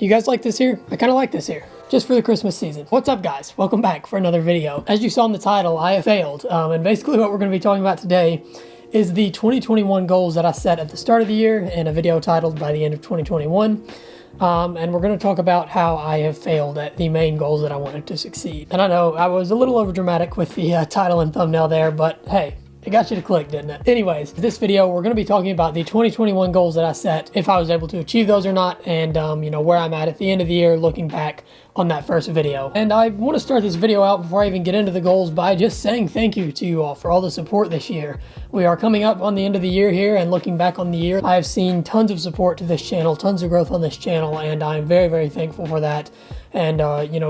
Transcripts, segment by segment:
You guys like this here? I kind of like this here. Just for the Christmas season. What's up, guys? Welcome back for another video. As you saw in the title, I have failed. And basically what we're going to be talking about today is the 2021 goals that I set at the start of the year in a video titled By the End of 2021. And we're going to talk about how I have failed at the main goals that I wanted to succeed. And I know I was a little overdramatic with the title and thumbnail there, but hey, it got you to click, didn't it? Anyways, this video, we're going to be talking about the 2021 goals that I set, if I was able to achieve those or not, and where I'm at the end of the year, looking back on that first video. And I want to start this video out before I even get into the goals by just saying thank you to you all for all the support this year. We are coming up on the end of the year here, and looking back on the year, I have seen tons of support to this channel, tons of growth on this channel, and I'm very, very thankful for that. And,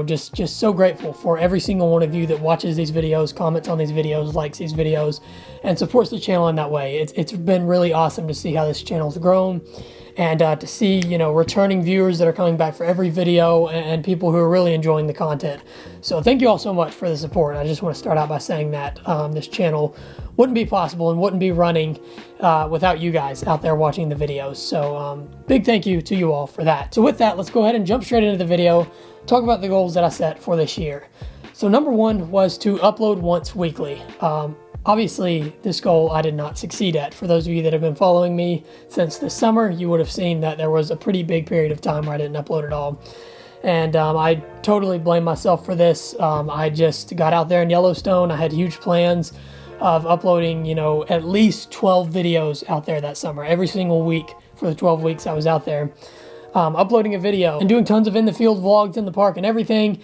just so grateful for every single one of you that watches these videos, comments on these videos, likes these videos, and supports the channel in that way. It's been really awesome to see how this channel's grown, and to see, returning viewers that are coming back for every video, and people who are really enjoying the content. So thank you all so much for the support. I just want to start out by saying that this channel wouldn't be possible and wouldn't be running without you guys out there watching the videos. So big thank you to you all for that. So with that, let's go ahead and jump straight into the video, talk about the goals that I set for this year. So number one was to upload once weekly. Obviously, this goal I did not succeed at. For those of you that have been following me since the summer, you would have seen that there was a pretty big period of time where I didn't upload at all. And I totally blame myself for this. I just got out there in Yellowstone. I had huge plans of uploading, at least 12 videos out there that summer. Every single week for the 12 weeks I was out there, uploading a video and doing tons of in-the-field vlogs in the park and everything.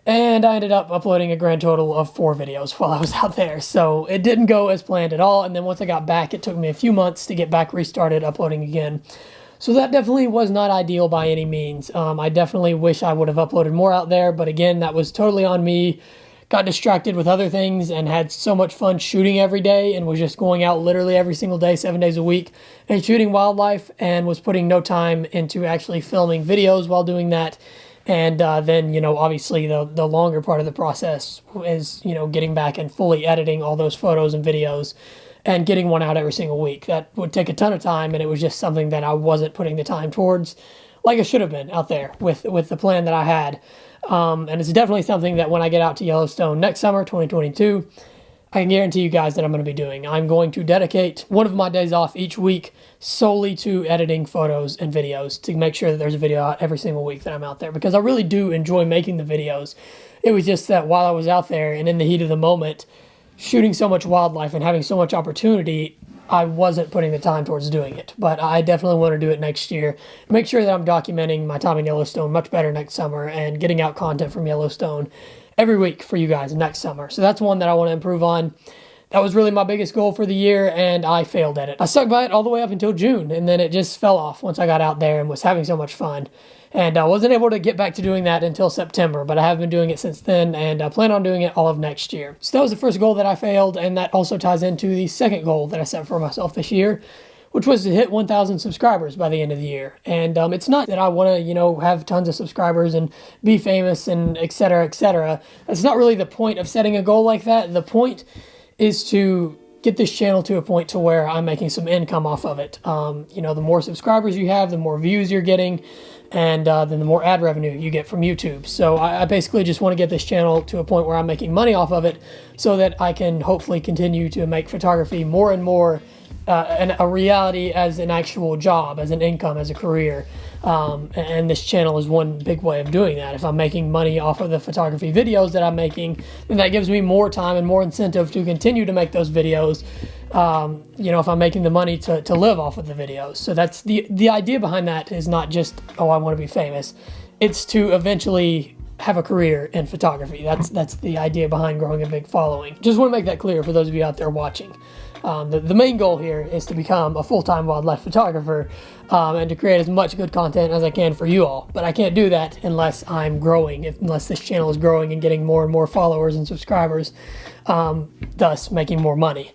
And I ended up uploading a grand total of 4 videos while I was out there. So it didn't go as planned at all. And then once I got back, it took me a few months to get back restarted uploading again. So that definitely was not ideal by any means. I definitely wish I would have uploaded more out there. But again, that was totally on me. Got distracted with other things and had so much fun shooting every day, and was just going out literally every single day, 7 days a week, and shooting wildlife, and was putting no time into actually filming videos while doing that. And then, obviously the longer part of the process is, getting back and fully editing all those photos and videos and getting one out every single week. That would take a ton of time, and it was just something that I wasn't putting the time towards like I should have been out there with the plan that I had. And it's definitely something that when I get out to Yellowstone next summer, 2022, I can guarantee you guys that I'm going to be doing. I'm going to dedicate one of my days off each week solely to editing photos and videos to make sure that there's a video out every single week that I'm out there, because I really do enjoy making the videos. It was just that while I was out there and in the heat of the moment, shooting so much wildlife and having so much opportunity, I wasn't putting the time towards doing it. But I definitely want to do it next year. Make sure that I'm documenting my time in Yellowstone much better next summer and getting out content from Yellowstone every week for you guys next summer. So that's one that I want to improve on. That was really my biggest goal for the year, and I failed at it. I stuck by it all the way up until June, and then it just fell off once I got out there and was having so much fun. And I wasn't able to get back to doing that until September, but I have been doing it since then, and I plan on doing it all of next year. So that was the first goal that I failed, and that also ties into the second goal that I set for myself this year, which was to hit 1,000 subscribers by the end of the year. And it's not that I want to, have tons of subscribers and be famous and et cetera, et cetera. That's not really the point of setting a goal like that. The point is to get this channel to a point to where I'm making some income off of it. The more subscribers you have, the more views you're getting, and then the more ad revenue you get from YouTube. So I basically just want to get this channel to a point where I'm making money off of it so that I can hopefully continue to make photography more and more a reality as an actual job, as an income, as a career. And this channel is one big way of doing that. If I'm making money off of the photography videos that I'm making, then that gives me more time and more incentive to continue to make those videos. If I'm making the money to live off of the videos. So that's the idea behind that is not just, oh, I want to be famous. It's to eventually have a career in photography. That's the idea behind growing a big following. Just want to make that clear for those of you out there watching. The main goal here is to become a full-time wildlife photographer and to create as much good content as I can for you all. But I can't do that unless I'm growing, unless this channel is growing and getting more and more followers and subscribers, thus making more money.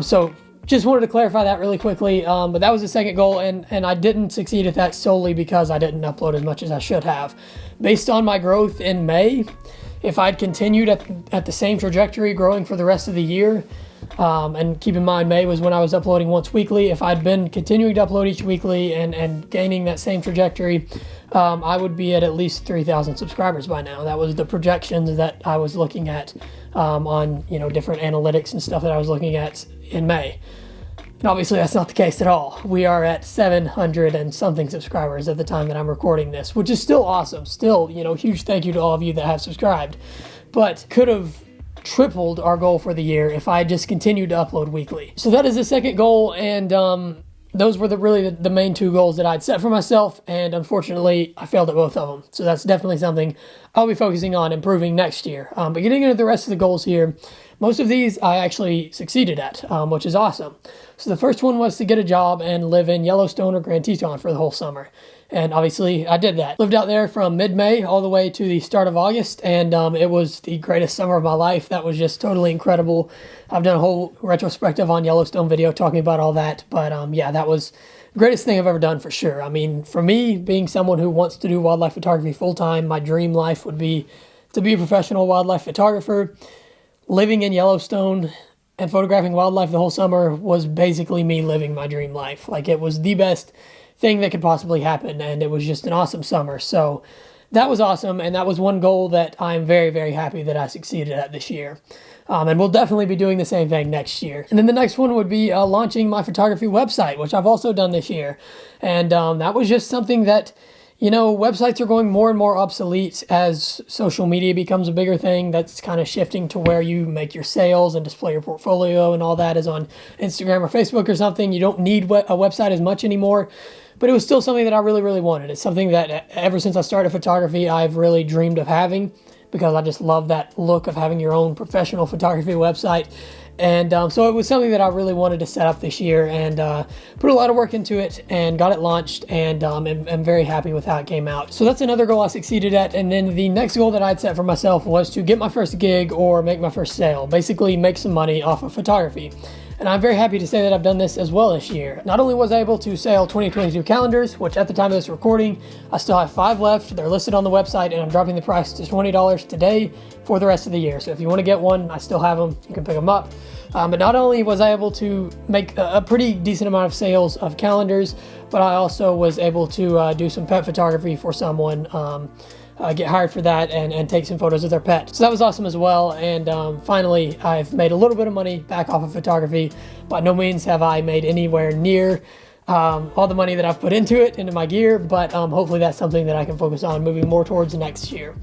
So just wanted to clarify that really quickly, but that was the second goal, and I didn't succeed at that solely because I didn't upload as much as I should have. Based on my growth in May, if I'd continued at the same trajectory growing for the rest of the year, and keep in mind May was when I was uploading once weekly, if I'd been continuing to upload each weekly and gaining that same trajectory, I would be at least 3,000 subscribers by now. That was the projections that I was looking at on, you know, different analytics and stuff that I was looking at in May. And obviously that's not the case at all. We are at 700 and something subscribers at the time that I'm recording this, which is still awesome. Still, you know, huge thank you to all of you that have subscribed. But could have tripled our goal for the year if I just continued to upload weekly. So that is the second goal, and those were really the main two goals that I'd set for myself, and unfortunately I failed at both of them. So that's definitely something I'll be focusing on improving next year. But getting into the rest of the goals here, most of these I actually succeeded at, which is awesome. So the first one was to get a job and live in Yellowstone or Grand Teton for the whole summer. And obviously I did that. Lived out there from mid-May all the way to the start of August, and it was the greatest summer of my life. That was just totally incredible. I've done a whole retrospective on Yellowstone video talking about all that, but yeah, that was the greatest thing I've ever done for sure. I mean, for me, being someone who wants to do wildlife photography full-time, my dream life would be to be a professional wildlife photographer. Living in Yellowstone and photographing wildlife the whole summer was basically me living my dream life. Like, it was the best thing that could possibly happen, and it was just an awesome summer. So that was awesome, and that was one goal that I'm very, very happy that I succeeded at this year. And we'll definitely be doing the same thing next year. And then the next one would be launching my photography website, which I've also done this year. And that was just something that, you know, websites are going more and more obsolete as social media becomes a bigger thing. That's kind of shifting to where you make your sales and display your portfolio and all that is on Instagram or Facebook or something. You don't need a website as much anymore. But it was still something that I really, really wanted. It's something that ever since I started photography, I've really dreamed of having, because I just love that look of having your own professional photography website. And so it was something that I really wanted to set up this year, and put a lot of work into it and got it launched, and I'm very happy with how it came out. So that's another goal I succeeded at. And then the next goal that I'd set for myself was to get my first gig or make my first sale, basically make some money off of photography. And I'm very happy to say that I've done this as well this year. Not only was I able to sell 2022 calendars, which at the time of this recording, I still have 5 left. They're listed on the website, and I'm dropping the price to $20 today for the rest of the year. So if you want to get one, I still have them. You can pick them up. But not only was I able to make a pretty decent amount of sales of calendars, but I also was able to do some pet photography for someone, get hired for that, and take some photos of their pet. So that was awesome as well. And finally, I've made a little bit of money back off of photography. By no means have I made anywhere near all the money that I've put into my gear, but hopefully that's something that I can focus on moving more towards next year.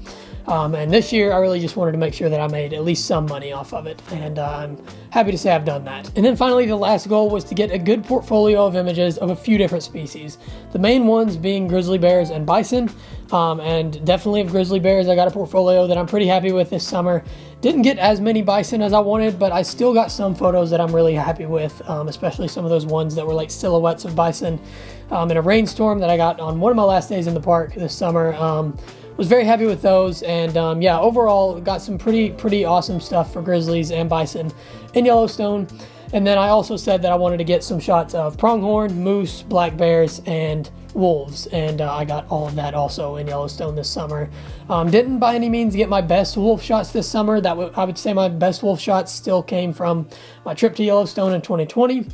And this year, I really just wanted to make sure that I made at least some money off of it, and I'm happy to say I've done that. And then finally, the last goal was to get a good portfolio of images of a few different species. The main ones being grizzly bears and bison, and definitely of grizzly bears, I got a portfolio that I'm pretty happy with this summer. Didn't get as many bison as I wanted, but I still got some photos that I'm really happy with, especially some of those ones that were like silhouettes of bison in a rainstorm that I got on one of my last days in the park this summer. Was very happy with those, and yeah, overall got some pretty awesome stuff for grizzlies and bison in Yellowstone. And then I also said that I wanted to get some shots of pronghorn, moose, black bears, and wolves, and I got all of that also in Yellowstone this summer. Didn't by any means get my best wolf shots this summer. I would say my best wolf shots still came from my trip to Yellowstone in 2020.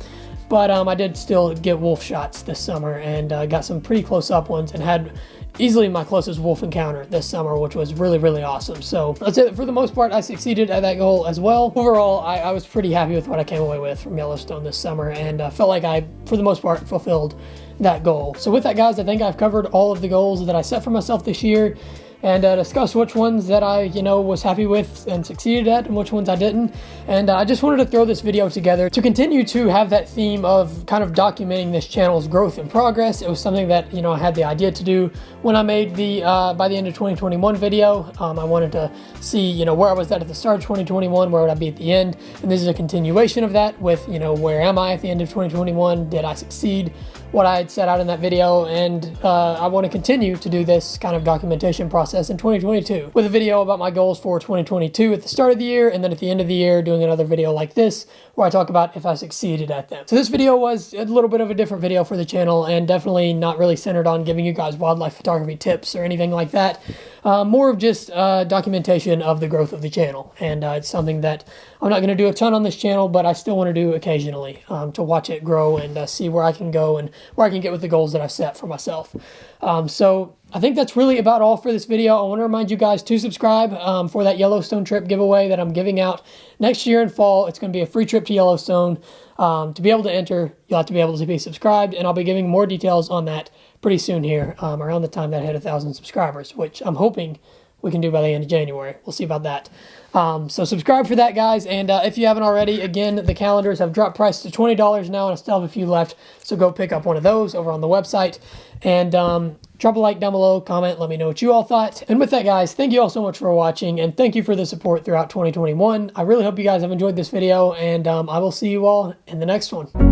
But I did still get wolf shots this summer, and got some pretty close-up ones, and had easily my closest wolf encounter this summer, which was really, really awesome. So I'd say that for the most part, I succeeded at that goal as well. Overall, I was pretty happy with what I came away with from Yellowstone this summer, and felt like I, for the most part, fulfilled that goal. So with that, guys, I think I've covered all of the goals that I set for myself this year, and discuss which ones that I, was happy with and succeeded at, and which ones I didn't. And I just wanted to throw this video together to continue to have that theme of kind of documenting this channel's growth and progress. It was something that, I had the idea to do when I made the by the end of 2021 video. I wanted to see, where I was at the start of 2021, where would I be at the end, and this is a continuation of that with, where am I at the end of 2021? Did I succeed what I had set out in that video? And I want to continue to do this kind of documentation process in 2022 with a video about my goals for 2022 at the start of the year, and then at the end of the year doing another video like this where I talk about if I succeeded at them. So this video was a little bit of a different video for the channel, and definitely not really centered on giving you guys wildlife photography tips or anything like that. more of just documentation of the growth of the channel. And it's something that I'm not going to do a ton on this channel, but I still want to do occasionally to watch it grow and see where I can go and where I can get with the goals that I've set for myself. So I think that's really about all for this video. I want to remind you guys to subscribe for that Yellowstone trip giveaway that I'm giving out next year in fall. It's going to be a free trip to Yellowstone. To be able to enter, you'll have to be able to be subscribed, and I'll be giving more details on that pretty soon here, around the time that I hit 1,000 subscribers, which I'm hoping we can do by the end of January. We'll see about that. So subscribe for that, guys. And if you haven't already, again, the calendars have dropped price to $20 now, and I still have a few left. So go pick up one of those over on the website. And drop a like down below, comment, let me know what you all thought. And with that, guys, thank you all so much for watching, and thank you for the support throughout 2021. I really hope you guys have enjoyed this video, and I will see you all in the next one.